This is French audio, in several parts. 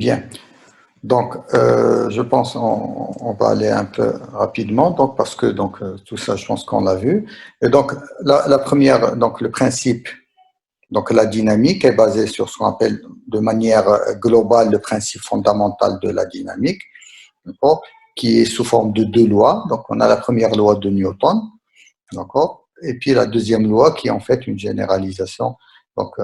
Bien. Donc, je pense on va aller un peu rapidement, donc parce que tout ça, je pense qu'on l'a vu. Et donc, la première, donc le principe, donc la dynamique est basée sur ce qu'on appelle de manière globale le principe fondamental de la dynamique, d'accord, qui est sous forme de deux lois. Donc, on a la première loi de Newton, d'accord, et puis la deuxième loi qui est en fait une généralisation, donc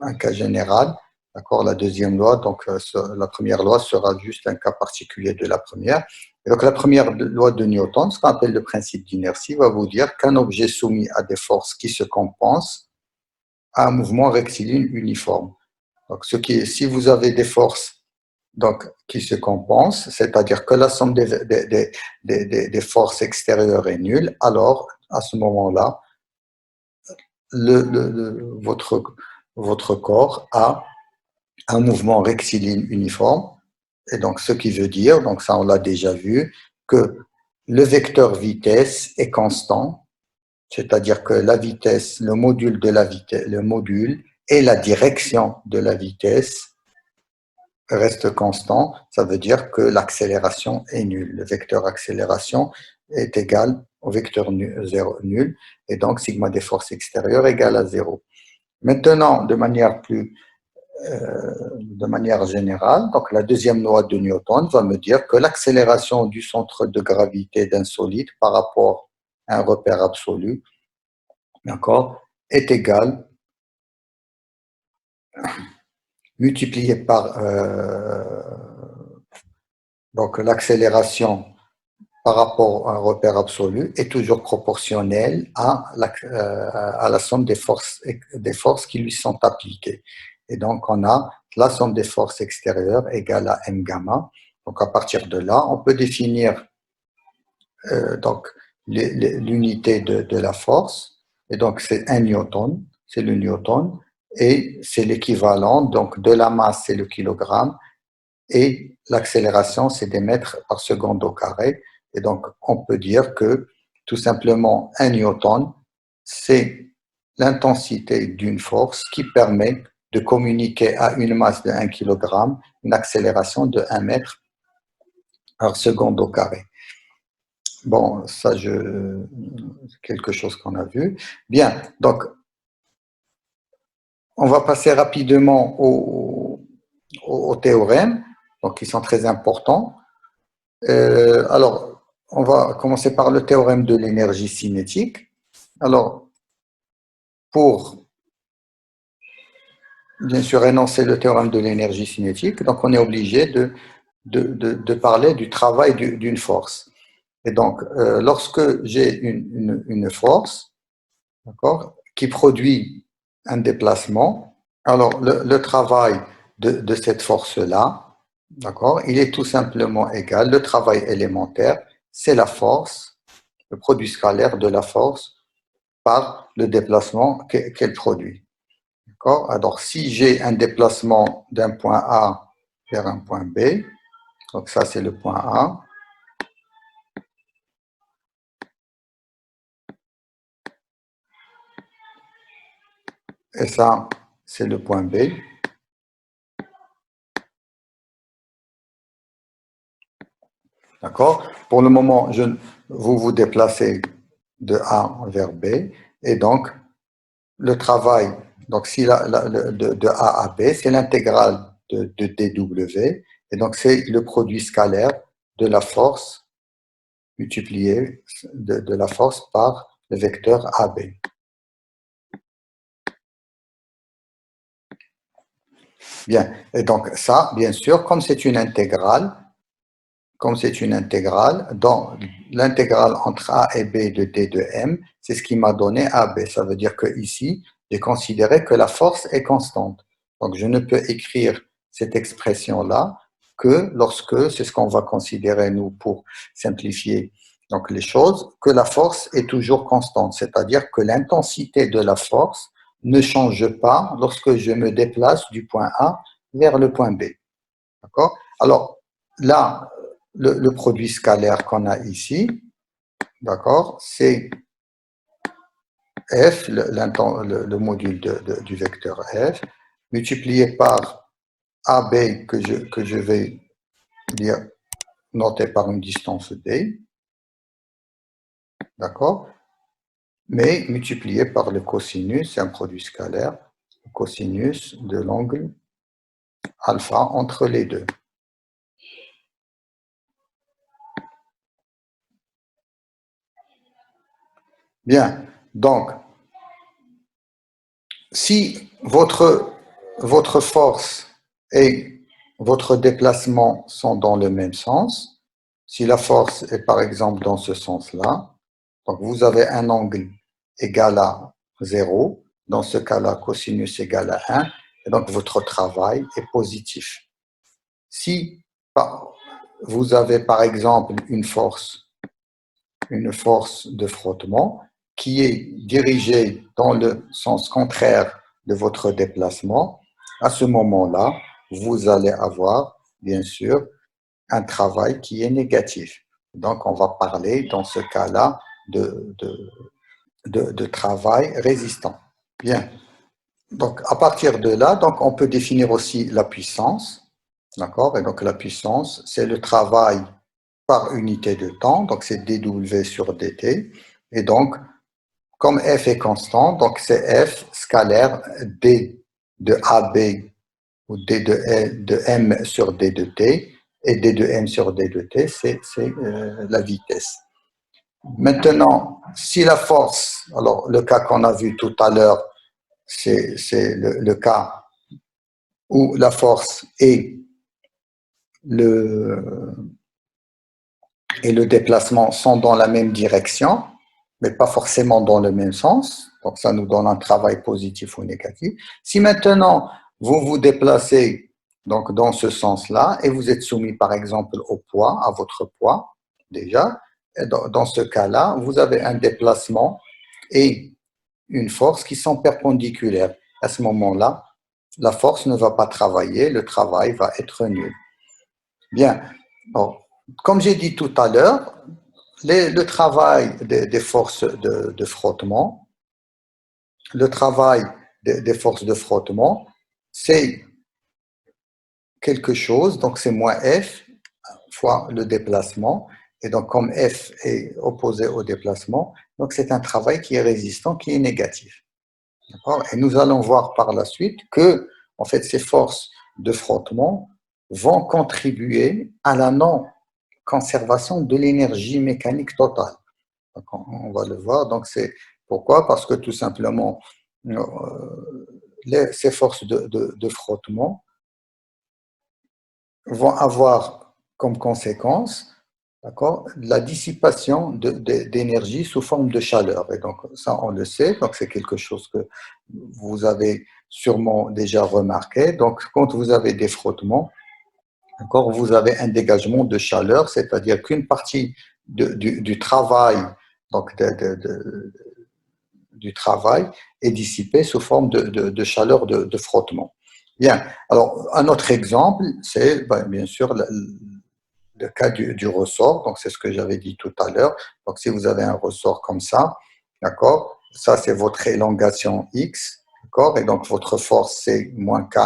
un cas général. D'accord, la deuxième loi, donc la première loi sera juste un cas particulier de la première. Et donc la première loi de Newton, ce qu'on appelle le principe d'inertie, va vous dire qu'un objet soumis à des forces qui se compensent a un mouvement rectiligne uniforme. Donc si vous avez des forces donc, qui se compensent, c'est-à-dire que la somme des forces extérieures est nulle, alors à ce moment-là, votre corps a un mouvement rectiligne uniforme. Et donc, ce qui veut dire, donc ça on l'a déjà vu, que le vecteur vitesse est constant, c'est-à-dire que la vitesse, le module de la vitesse, le module et la direction de la vitesse restent constants. Ça veut dire que l'accélération est nulle. Le vecteur accélération est égal au vecteur nul, et donc sigma des forces extérieures égale à 0. Maintenant, de manière générale, donc la deuxième loi de Newton va me dire que l'accélération du centre de gravité d'un solide par rapport à un repère absolu, d'accord, est égale multiplié par donc l'accélération par rapport à un repère absolu est toujours proportionnelle à la somme des forces qui lui sont appliquées. Et donc, on a la somme des forces extérieures égale à m gamma. Donc, à partir de là, on peut définir donc l'unité de la force. Et donc, c'est 1 newton, c'est le newton. Et c'est l'équivalent, donc de la masse, c'est le kilogramme. Et l'accélération, c'est des mètres par seconde au carré. Et donc, on peut dire que tout simplement, 1 newton, c'est l'intensité d'une force qui permet de communiquer à une masse de 1 kg une accélération de 1 mètre par seconde au carré. Bon, ça, c'est quelque chose qu'on a vu. Bien, donc, on va passer rapidement aux théorèmes, donc qui sont très importants. Alors, on va commencer par le théorème de l'énergie cinétique. Alors, pour bien sûr énoncer le théorème de l'énergie cinétique, donc on est obligé de parler du travail d'une force. Et donc, lorsque j'ai une force, d'accord, qui produit un déplacement, alors le travail de cette force-là, d'accord, il est tout simplement égal, le travail élémentaire, c'est la force, le produit scalaire de la force par le déplacement qu'elle produit. D'accord? Alors, si j'ai un déplacement d'un point A vers un point B, donc ça c'est le point A, et ça c'est le point B. D'accord? Pour le moment, vous vous déplacez de A vers B, et donc le travail, donc si de A à B, c'est l'intégrale de dW, et donc c'est le produit scalaire de la force multiplié de la force par le vecteur AB. Bien, et donc ça, bien sûr, comme c'est une intégrale, dans l'intégrale entre A et B de D de M, c'est ce qui m'a donné AB. Ça veut dire que ici, j'ai considéré que la force est constante. Donc je ne peux écrire cette expression-là que lorsque, c'est ce qu'on va considérer nous pour simplifier donc les choses, que la force est toujours constante, c'est-à-dire que l'intensité de la force ne change pas lorsque je me déplace du point A vers le point B. D'accord? Alors là, le produit scalaire qu'on a ici, d'accord, c'est f, le module du vecteur f, multiplié par AB que je vais dire noter par une distance D, d'accord, mais multiplié par le cosinus, c'est un produit scalaire, le cosinus de l'angle alpha entre les deux. Bien, donc, si votre force et votre déplacement sont dans le même sens, si la force est par exemple dans ce sens-là, donc vous avez un angle égal à 0, dans ce cas-là, cosinus égale à 1, et donc votre travail est positif. Si vous avez par exemple une force de frottement qui est dirigée dans le sens contraire de votre déplacement, à ce moment-là, vous allez avoir, bien sûr, un travail qui est négatif. Donc, on va parler dans ce cas-là de travail résistant. Bien. Donc, à partir de là, donc, on peut définir aussi la puissance. D'accord? Et donc, la puissance, c'est le travail par unité de temps. Donc, c'est dW sur dt. Et donc, comme F est constant, donc c'est F scalaire D de AB ou D de M sur D de T. Et D de M sur D de T, c'est la vitesse. Maintenant, si la force, alors le cas qu'on a vu tout à l'heure, c'est le cas où la force le, et le déplacement sont dans la même direction, mais pas forcément dans le même sens. Donc, ça nous donne un travail positif ou négatif. Si maintenant, vous vous déplacez donc, dans ce sens-là et vous êtes soumis, par exemple, au poids, à votre poids, déjà, et dans ce cas-là, vous avez un déplacement et une force qui sont perpendiculaires. À ce moment-là, la force ne va pas travailler, le travail va être nul. Bien. Bon. Comme j'ai dit tout à l'heure, le travail des forces de frottement, le travail des forces de frottement, c'est quelque chose, donc c'est moins F fois le déplacement, et donc comme F est opposé au déplacement, donc c'est un travail qui est résistant, qui est négatif. Et nous allons voir par la suite que, en fait, ces forces de frottement vont contribuer à la non-conservation de l'énergie mécanique totale. Donc, on va le voir. Donc, c'est pourquoi? Parce que tout simplement, ces forces de frottement vont avoir comme conséquence, d'accord, la dissipation d'énergie sous forme de chaleur. Et donc, ça, on le sait. Donc, c'est quelque chose que vous avez sûrement déjà remarqué. Donc, quand vous avez des frottements, d'accord, vous avez un dégagement de chaleur, c'est-à-dire qu'une partie du travail, donc du travail, est dissipée sous forme de chaleur de frottement. Bien, alors un autre exemple, c'est bien sûr le cas du ressort, donc c'est ce que j'avais dit tout à l'heure. Donc si vous avez un ressort comme ça, d'accord, ça c'est votre élongation X, d'accord, et donc votre force c'est moins K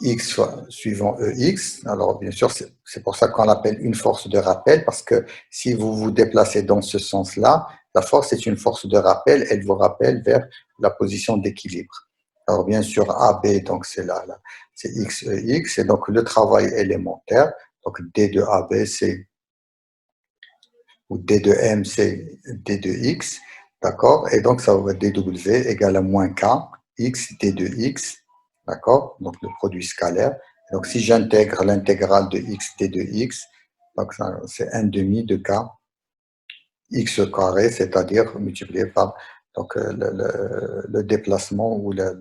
X suivant EX. Alors, bien sûr, c'est pour ça qu'on l'appelle une force de rappel, parce que si vous vous déplacez dans ce sens-là, la force est une force de rappel, elle vous rappelle vers la position d'équilibre. Alors, bien sûr, AB, donc c'est là, c'est XEX, et donc le travail élémentaire, donc D de AB, c'est, ou D de M, c'est D de X, d'accord? Et donc, ça va être DW égale à moins K, X, D de X, d'accord? Donc, le produit scalaire. Donc, si j'intègre l'intégrale de x d de x, donc c'est 1 demi de k x carré, c'est-à-dire multiplié par donc, le déplacement ou la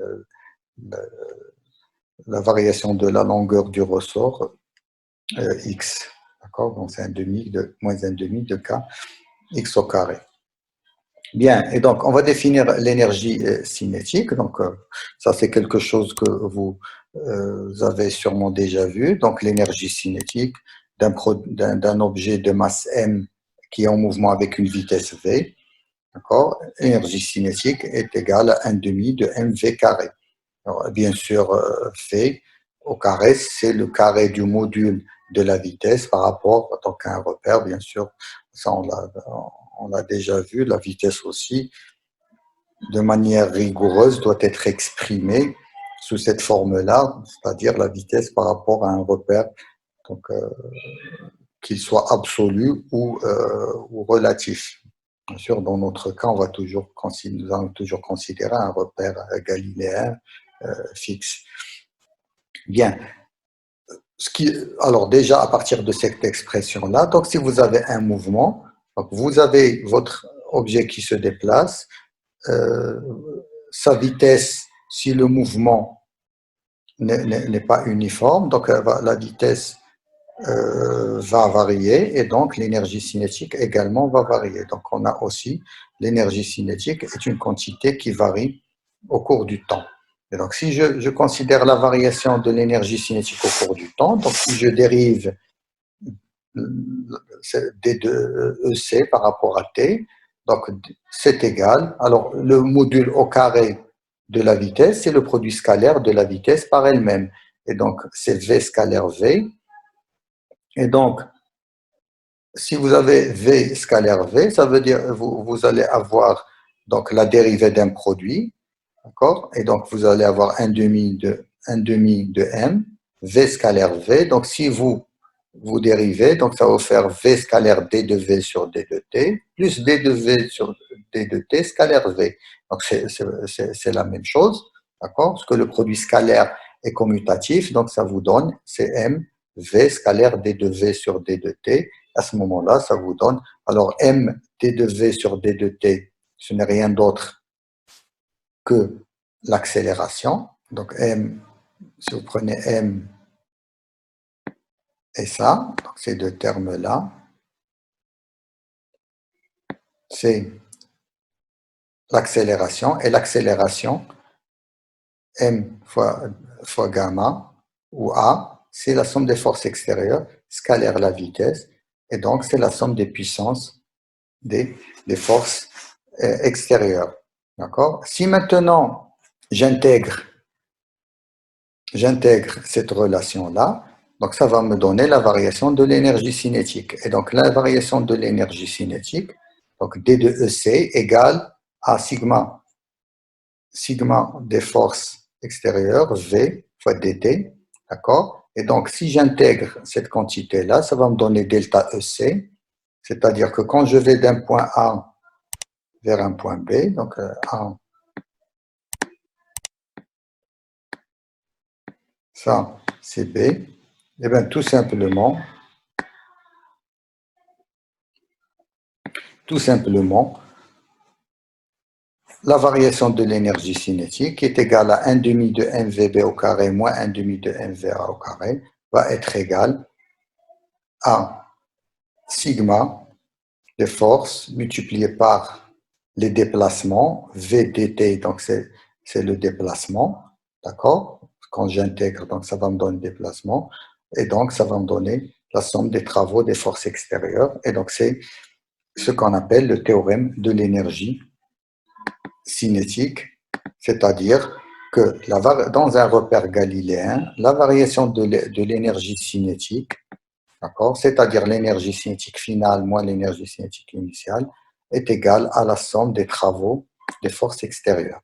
variation de la longueur du ressort x. D'accord? Donc, c'est moins 1 demi de k x au carré. Bien, et donc on va définir l'énergie cinétique. Donc ça c'est quelque chose que vous avez sûrement déjà vu. Donc l'énergie cinétique d'un objet de masse m qui est en mouvement avec une vitesse v, d'accord. L'énergie cinétique est égale à 1 demi de mv carré. Alors, bien sûr, V au carré, c'est le carré du module de la vitesse par rapport donc, à un repère, bien sûr. Ça, on l'a déjà vu. La vitesse aussi, de manière rigoureuse, doit être exprimée sous cette forme-là, c'est-à-dire la vitesse par rapport à un repère, donc qu'il soit absolu ou relatif. Bien sûr, dans notre cas, nous allons toujours considérer un repère galiléen fixe. Bien. Alors déjà, à partir de cette expression-là, donc si vous avez un mouvement, donc vous avez votre objet qui se déplace, euh, sa vitesse, si le mouvement n'est pas uniforme, donc la vitesse va varier et donc l'énergie cinétique également va varier. Donc on a aussi l'énergie cinétique est une quantité qui varie au cours du temps. Et donc si je considère la variation de l'énergie cinétique au cours du temps, donc si je dérive d de EC par rapport à T, donc c'est égal. Alors le module au carré de la vitesse, c'est le produit scalaire de la vitesse par elle-même. Et donc c'est V scalaire V. Et donc, si vous avez V scalaire V, ça veut dire que vous allez avoir donc, la dérivée d'un produit, d'accord? Et donc, vous allez avoir un demi de M, V scalaire V. Donc, si vous dérivez, donc ça va vous faire V scalaire D de V sur D de T, plus D de V sur D de T scalaire V. Donc, c'est la même chose, d'accord? Parce que le produit scalaire est commutatif, donc ça vous donne CM V scalaire D de V sur D de T. À ce moment-là, ça vous donne, alors M D de V sur D de T, ce n'est rien d'autre que l'accélération. Donc M, si vous prenez M et ça, donc ces deux termes-là, c'est l'accélération. Et l'accélération, fois gamma, ou A, c'est la somme des forces extérieures, scalaire la vitesse, et donc c'est la somme des puissances des forces extérieures. D'accord? Si maintenant j'intègre cette relation-là, donc ça va me donner la variation de l'énergie cinétique. Et donc la variation de l'énergie cinétique, donc D de EC égale à sigma des forces extérieures, V fois dt, d'accord? Et donc si j'intègre cette quantité-là, ça va me donner delta EC, c'est-à-dire que quand je vais d'un point A vers un point B, donc A, ça c'est B, et bien tout simplement, la variation de l'énergie cinétique est égale à 1 demi de mvb au carré moins 1 demi de mva au carré va être égale à sigma des forces multiplié par les déplacements, v dt, donc c'est le déplacement, d'accord? Quand j'intègre, donc ça va me donner le déplacement, et donc ça va me donner la somme des travaux des forces extérieures, et donc c'est ce qu'on appelle le théorème de l'énergie cinétique, c'est-à-dire que dans un repère galiléen, la variation de l'énergie cinétique, d'accord, c'est-à-dire l'énergie cinétique finale moins l'énergie cinétique initiale, est égale à la somme des travaux des forces extérieures.